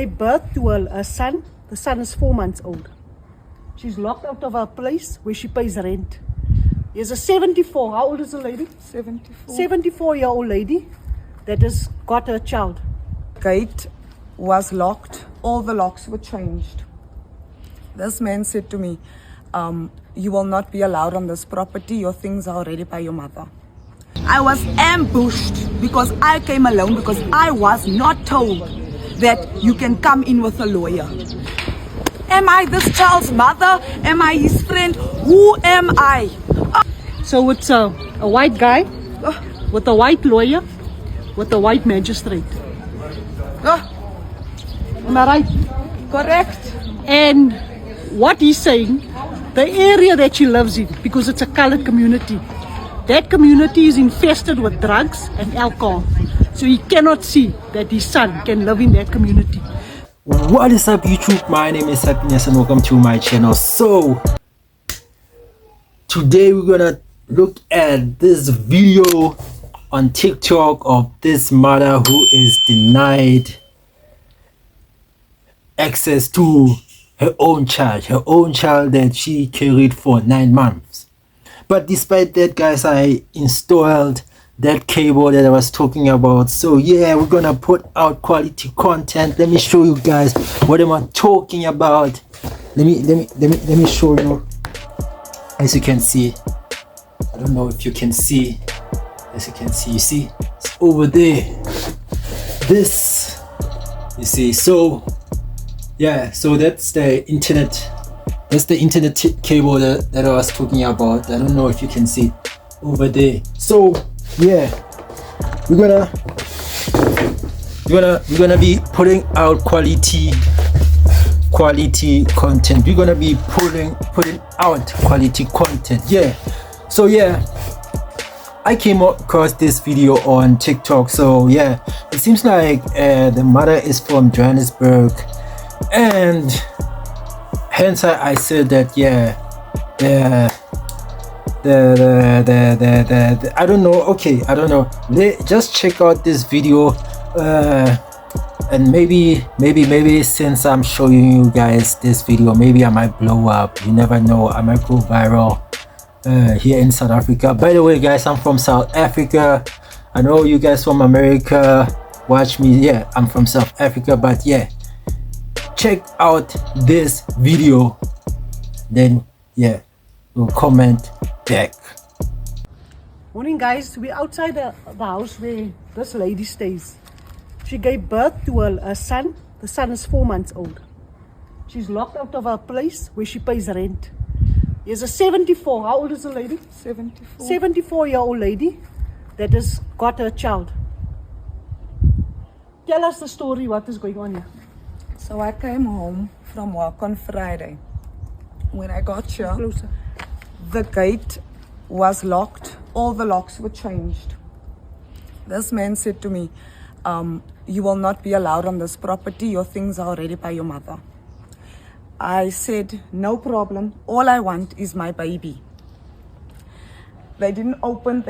Gave birth to a son. The son is 4 months old. She's locked out of her place where she pays rent. There's a 74, how old is the lady? 74. 74-year-old lady that has got her child. Gate was locked. All the locks were changed. This man said to me, you will not be allowed on this property. Your things are already by your mother. I was ambushed because I came alone, because I was not told that you can come in with a lawyer. Am I this child's mother? Am I his friend? Who am I? So it's a white guy with a white lawyer with a white magistrate. Am I right? Correct. And what he's saying, the area that she lives in, because it's a colored community, that community is infested with drugs and alcohol. So he cannot see that his son can live in that community. What is up, YouTube? My name is Happiness and welcome to my channel. So today we're gonna look at this video on TikTok of this mother who is denied access to her own child that she carried for 9 months. But despite that, guys, I installed that cable that I was talking about. So yeah, we're gonna put out quality content. Let me show you guys what am I talking about. Let me show you. As you can see, I don't know if you can see. As you can see, you see it's over there. This, you see. So yeah, so that's the internet. That's the internet cable that I was talking about. I don't know if you can see over there. So yeah, we're gonna be putting out quality content. We're gonna be putting out quality content. Yeah. So yeah, I came across this video on TikTok. So yeah, it seems like the mother is from Johannesburg, and hence I said that yeah, the I don't know. Okay, I don't know. Just check out this video, and maybe since I'm showing you guys this video, maybe I might blow up. You never know. I might go viral here in South Africa. By the way, guys, I'm from South Africa. I know you guys from America watch me. Yeah, I'm from South Africa, but yeah, check out this video, then yeah, we'll comment back. Morning, guys. We're outside the house where this lady stays. She gave birth to a son. The son is 4 months old. She's locked out of her place where she pays rent. There's a 74, how old is the lady? 74. 74-year-old lady that has got her child. Tell us the story, what is going on here? So I came home from work on Friday. When I got here, the gate was locked. All the locks were changed. This man said to me, you will not be allowed on this property. Your things are already by your mother. I said, no problem. All I want is my baby. They didn't open.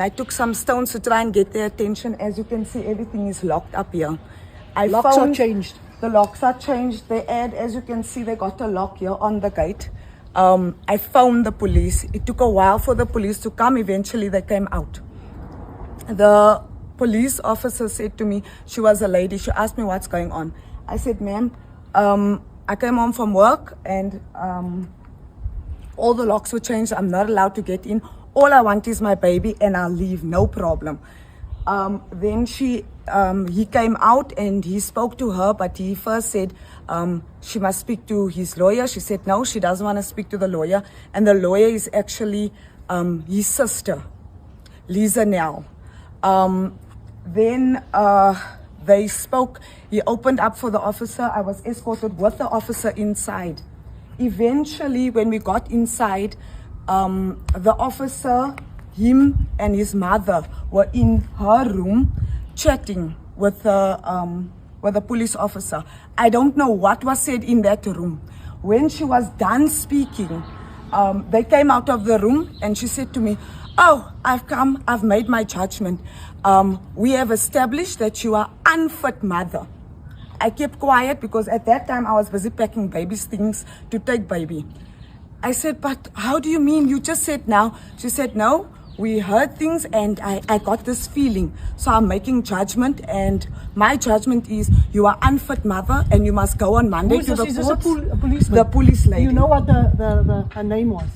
I took some stones to try and get their attention. As you can see, everything is locked up here. Locks are changed. The locks are changed. They add, as you can see, they got a lock here on the gate. I phoned the police. It took a while for the police to come. Eventually, they came out. The police officer said to me, she was a lady. She asked me what's going on. I said, ma'am, I came home from work and all the locks were changed. I'm not allowed to get in. All I want is my baby and I'll leave, no problem. Then he came out and he spoke to her, but he first said she must speak to his lawyer. She said no, she doesn't want to speak to the lawyer. And the lawyer is actually his sister, Lisa Nell. Then they spoke. He opened up for the officer. I was escorted with the officer inside. Eventually, when we got inside, the officer, him and his mother were in her room chatting with the police officer. I don't know what was said in that room. When she was done speaking, they came out of the room and she said to me, oh, I've made my judgment. We have established that you are unfit mother. I kept quiet because at that time I was busy packing baby's things to take baby. I said, but how do you mean? You just said now. She said, no, we heard things and I got this feeling. So I'm making judgment, and my judgment is you are unfit mother and you must go on Monday to the Is this a court. policeman? The police lady. You know what her name was?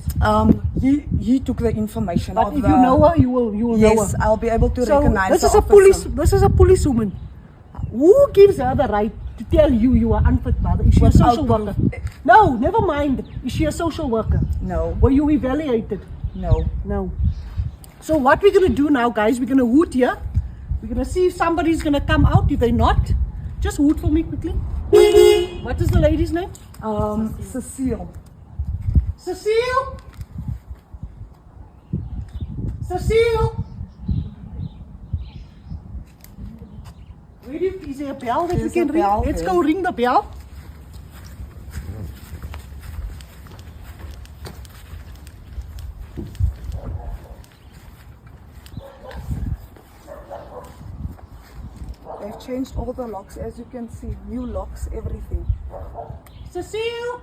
He took the information. But of if the, you know her, you will know her. yes, I'll be able to So recognize this the is a officer. this is a policewoman. Who gives her the right to tell you are unfit mother? Is she a Without social worker? proof. No, never mind. Is she a social worker? No, Were you evaluated? no. No. So what we're gonna do now, guys? We're gonna hoot here. We're gonna see if somebody's gonna come out. If they're not, just hoot for me quickly. What is the lady's name? Cecile. Cecile. Cecile. Is there a bell that we There's can a ring? bell Let's there. go ring the bell. They've changed all the locks, as you can see. New locks, everything. Cecile.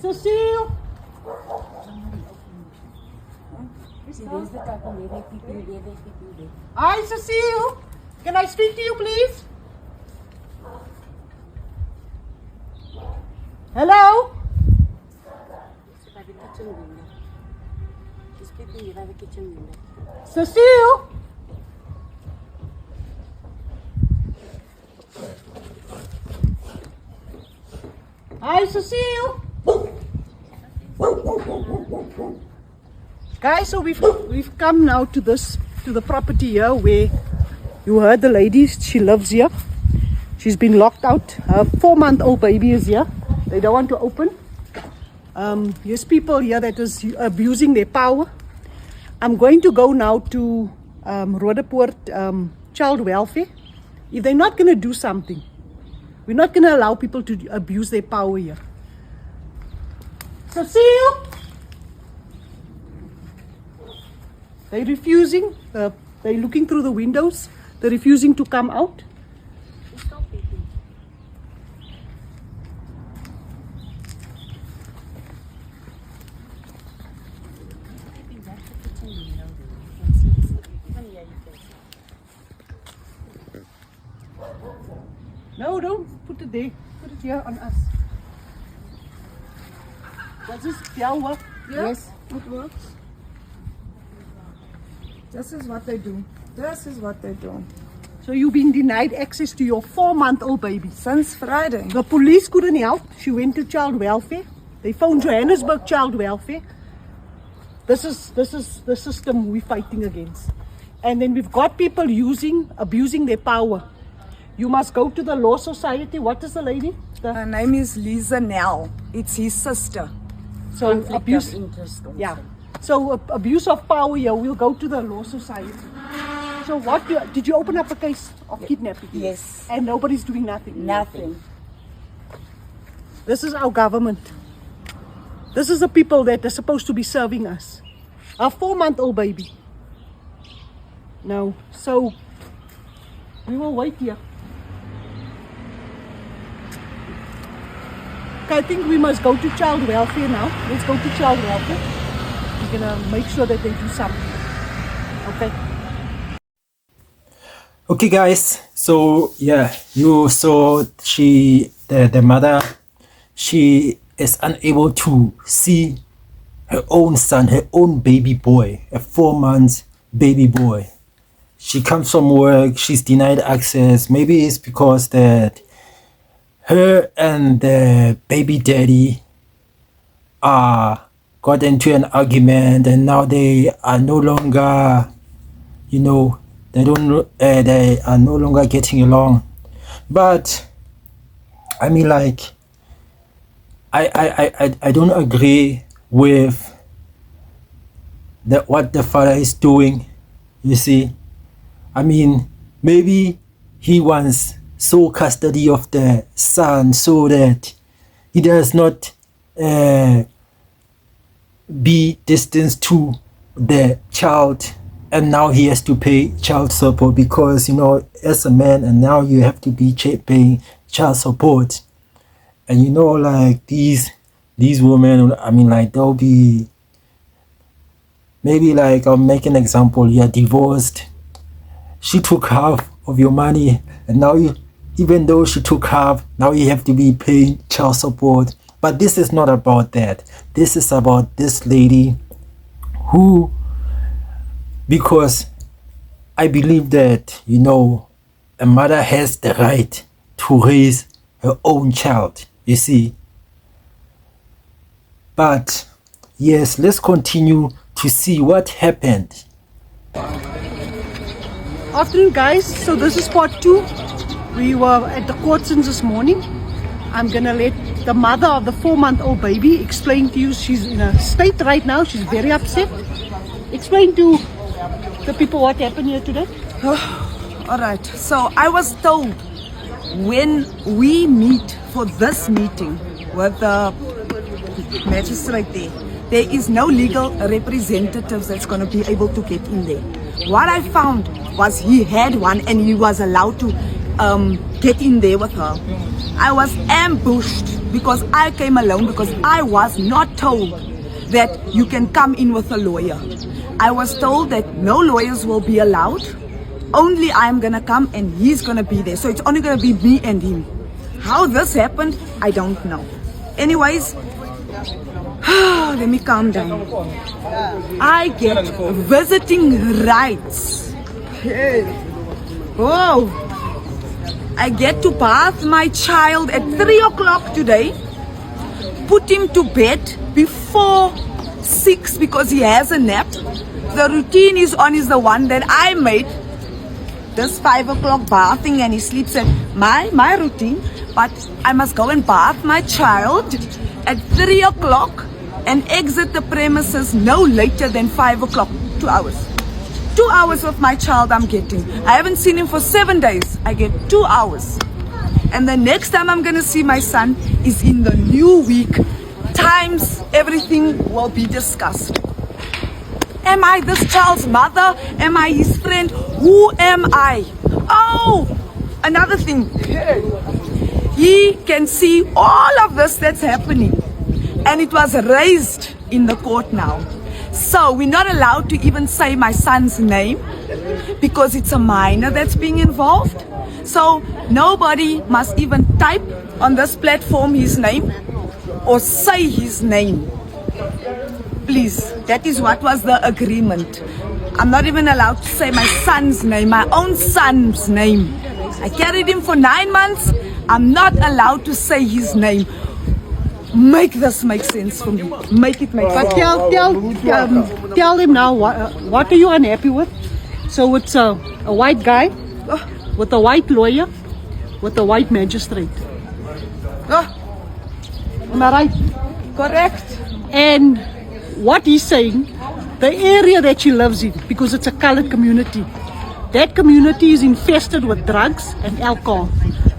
Cecile. Hi, Cecile. Can I speak to you, please? Hello? Cecile? Hi, Cecile. Guys, so we've come now to the property here where you heard the lady. She lives here. She's been locked out. Her 4-month-old baby is here. They don't want to open. There's people here that is abusing their power. I'm going to go now to Roodepoort Child Welfare. If they're not going to do something, we're not going to allow people to abuse their power here. Cecile? They're refusing. They're looking through the windows. They're refusing to come out. No, don't put it there. Put it here on us. Does this bell work? Yeah? Yes, it works. This is what they do. This is what they do. So you've been denied access to your 4-month-old baby. Since Friday. The police couldn't help. She went to child welfare. They phoned Johannesburg child welfare. This is the system we're fighting against. And then we've got people abusing their power. You must go to the law society. What is the lady? Her name is Lisa Nell. It's his sister. So abuse. interest also. Yeah. So abuse of power here. We'll go to the law society. So did you open up a case of kidnapping? Yes. And nobody's doing nothing. Nothing. This is our government. This is the people that are supposed to be serving us. Our 4-month-old baby. No. So we will wait here. Okay, I think we must go to child welfare now. Let's go to child welfare. We're gonna make sure that they do something. Okay. Okay, guys. So yeah, you saw the mother. She is unable to see her own son, her own baby boy, a 4-month baby boy. She comes from work. She's denied access. Maybe it's because that her and the baby daddy got into an argument, and now they are no longer, they are no longer getting along. But I mean, like, I don't agree with what the father is doing. You see, I mean, maybe he wants sole custody of the son so that he does not be distanced to the child and now he has to pay child support because, you know, as a man, and now you have to be paying child support. And you know, like these women, I mean, like they'll be, maybe like, I'll make an example, you're divorced, she took half of your money, and now you, even though she took half, now you have to be paying child support. But this is not about that. This is about this lady who, because I believe that, you know, a mother has the right to raise her own child, you see. But yes, let's continue to see what happened. Afternoon, guys. So this is part 2. We were at the court since this morning. I'm gonna let the mother of the 4-month-old baby explain to you. She's in a state right now. She's very upset. Explain to the people what happened here today. All right. So I was told when we meet for this meeting with the magistrate there is no legal representatives that's going to be able to get in there. What I found was he had one and he was allowed to get in there with her. I was ambushed because I came alone because I was not told that you can come in with a lawyer. I was told that no lawyers will be allowed. Only I'm gonna come and he's gonna be there. So it's only gonna be me and him. How this happened, I don't know. Anyways, let me calm down. I get visiting rights. Oh, I get to bath my child at 3 o'clock today, put him to bed before 6 because he has a nap. The routine is the one that I made. This 5 o'clock bathing and he sleeps at my routine, but I must go and bath my child at 3 o'clock and exit the premises no later than 5 o'clock. 2 hours. 2 hours of my child I'm getting. I haven't seen him for 7 days. I get 2 hours. And the next time I'm going to see my son is in the new week. Times, everything will be discussed. Am I this child's mother? Am I his friend? Who am I? Oh, another thing. He can see all of this that's happening. And it was raised in the court now. So we're not allowed to even say my son's name because it's a minor that's being involved. So nobody must even type on this platform his name or say his name. Please, that is what was the agreement. I'm not even allowed to say my son's name, my own son's name. I carried him for 9 months. I'm not allowed to say his name. Make this make sense for me. Make it make sense. But tell them now what are you unhappy with? So it's a white guy with a white lawyer with a white magistrate. Am I right? Correct. And what he's saying, the area that she lives in, because it's a colored community, that community is infested with drugs and alcohol.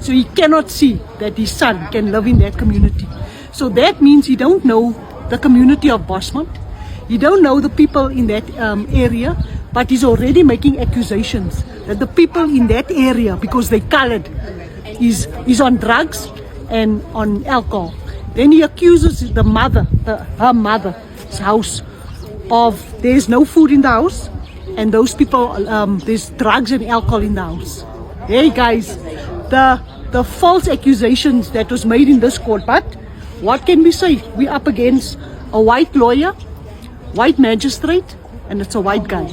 So he cannot see that his son can live in that community. So that means he don't know the community of Bosmont. He don't know the people in that area, but he's already making accusations that the people in that area, because they colored, is on drugs and on alcohol. Then he accuses the mother, her mother's house, of there's no food in the house, and those people, there's drugs and alcohol in the house. Hey guys, the false accusations that was made in this court, but what can we say? We're up against a white lawyer, white magistrate, and it's a white guy.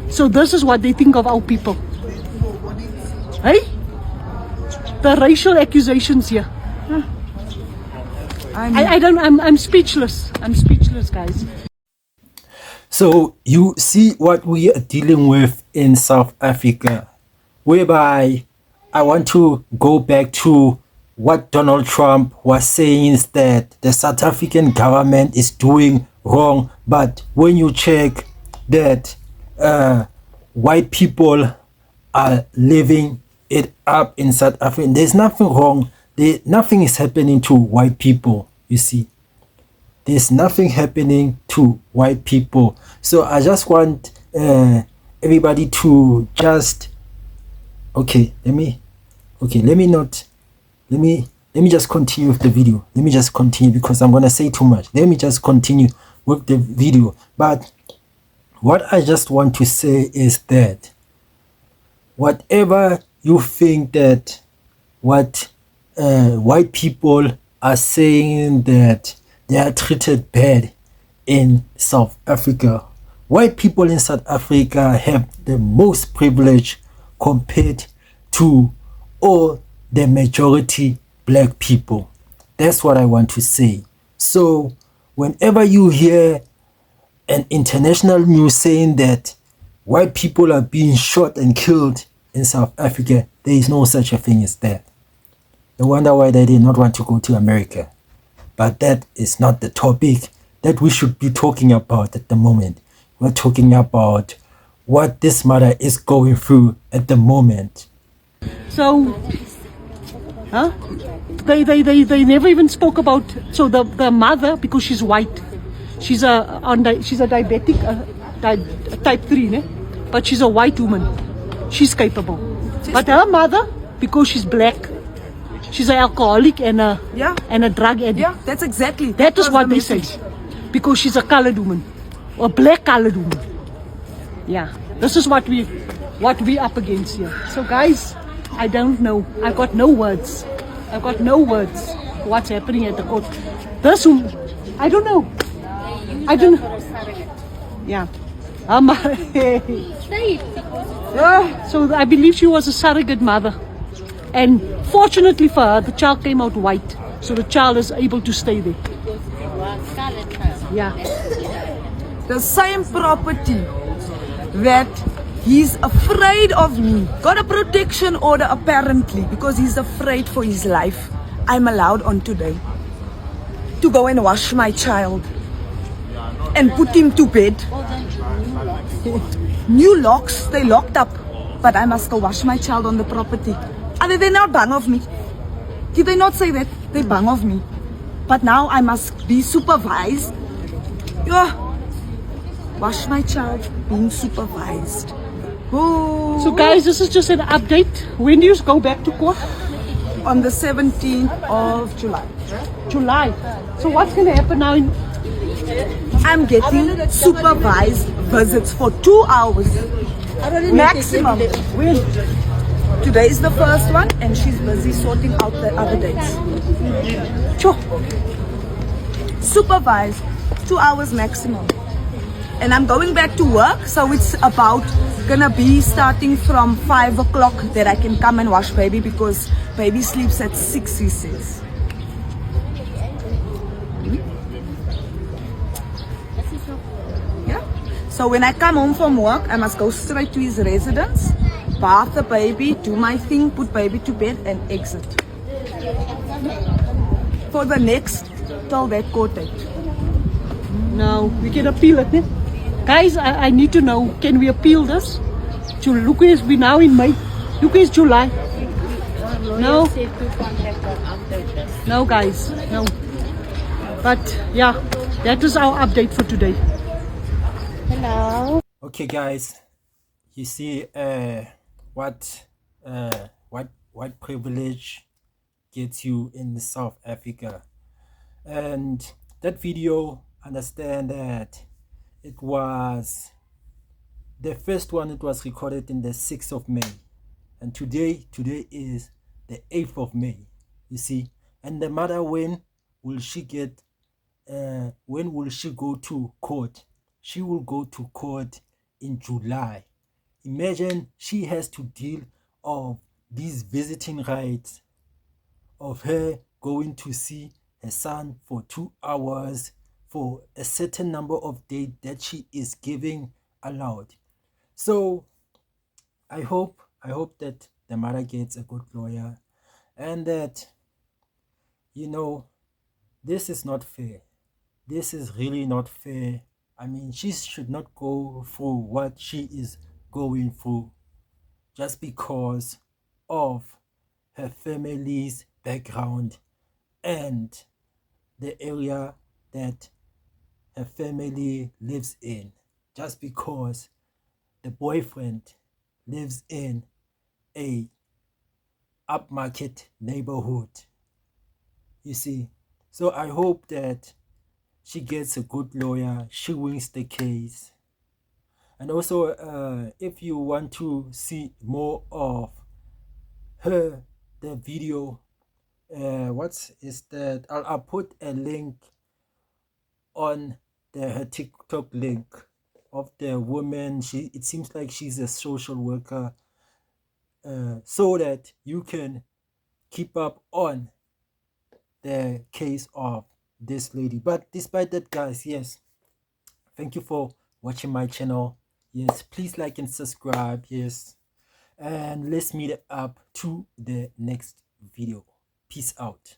So this is what they think of our people. Hey? The racial accusations here. I'm speechless. I'm speechless, guys. So you see what we are dealing with in South Africa, whereby I want to go back to what Donald Trump was saying, is that the South African government is doing wrong. But when you check that white people are living it up in South Africa, there's nothing wrong. Nothing is happening to white people, you see. there's nothing happening to white people. So I just want everybody to just let me just continue with the video. Let me just continue because I'm gonna say too much. Let me just continue with the video. But what I just want to say is that whatever you think that what white people are saying that they are treated bad in South Africa, white people in South Africa have the most privilege compared to all the majority black people. That's what I want to say. So whenever you hear an international news saying that white people are being shot and killed in South Africa, there is no such a thing as that. No wonder why they did not want to go to America. But that is not the topic that we should be talking about at the moment. We're talking about what this mother is going through at the moment. So, they never even spoke about. So the mother, because she's white, she's a diabetic, type 3, ne? But she's a white woman. She's capable. But her mother, because she's black, she's an alcoholic and a drug addict. Yeah, that's exactly. That is what they say. Because she's a colored woman, a black colored woman. Yeah, this is what we up against here. So guys, I don't know. I got no words. I got no words. What's happening at the court? This woman, I don't know. I don't know. Yeah. So I believe she was a surrogate mother. And fortunately for her, the child came out white. So the child is able to stay there. Yeah. The same property that he's afraid of me. Got a protection order apparently because he's afraid for his life. I'm allowed on today to go and wash my child and put him to bed. New locks, they locked up. But I must go wash my child on the property. Are they not bang of me? Did they not say that? They bang of me. But now I must be supervised. Yeah. Wash my child, being supervised. Ooh. So guys, this is just an update. When do you go back to court? On the 17th of July. July. So what's going to happen now? I'm getting supervised visits for 2 hours. Maximum. When? Today is the first one and she's busy sorting out the other dates. Sure. Supervised, 2 hours maximum. And I'm going back to work, so it's about gonna be starting from 5 o'clock that I can come and wash baby because baby sleeps at 6, he says. Yeah. So when I come home from work, I must go straight to his residence, bath the baby, do my thing, put baby to bed and exit. For the next, till that court date. No, we can appeal it. Guys, I need to know, can we appeal this? Look, we're now in May. Look, it's July. No. No, guys, no. But yeah, that is our update for today. Hello. Okay, guys, you see what white privilege gets you in South Africa. And that video, understand that it was the first one. It was recorded in the 6th of May, and today is the 8th of May, you see. And the mother, when will she go to court? She will go to court in July. Imagine she has to deal of these visiting rights of her going to see her son for 2 hours for a certain number of days that she is giving allowed. So I hope that the mother gets a good lawyer and that, you know, this is not fair. This is really not fair. I mean, she should not go through what she is going through just because of her family's background and the area that a family lives in, just because the boyfriend lives in a upmarket neighborhood. You see, so I hope that she gets a good lawyer, she wins the case. And also, if you want to see more of her, the video, what is that? I'll put a link on her TikTok link of the woman. It seems like she's a social worker, so that you can keep up on the case of this lady. But despite that, guys, yes, thank you for watching my channel. Yes, please like and subscribe. Yes, and let's meet up to the next video. Peace out.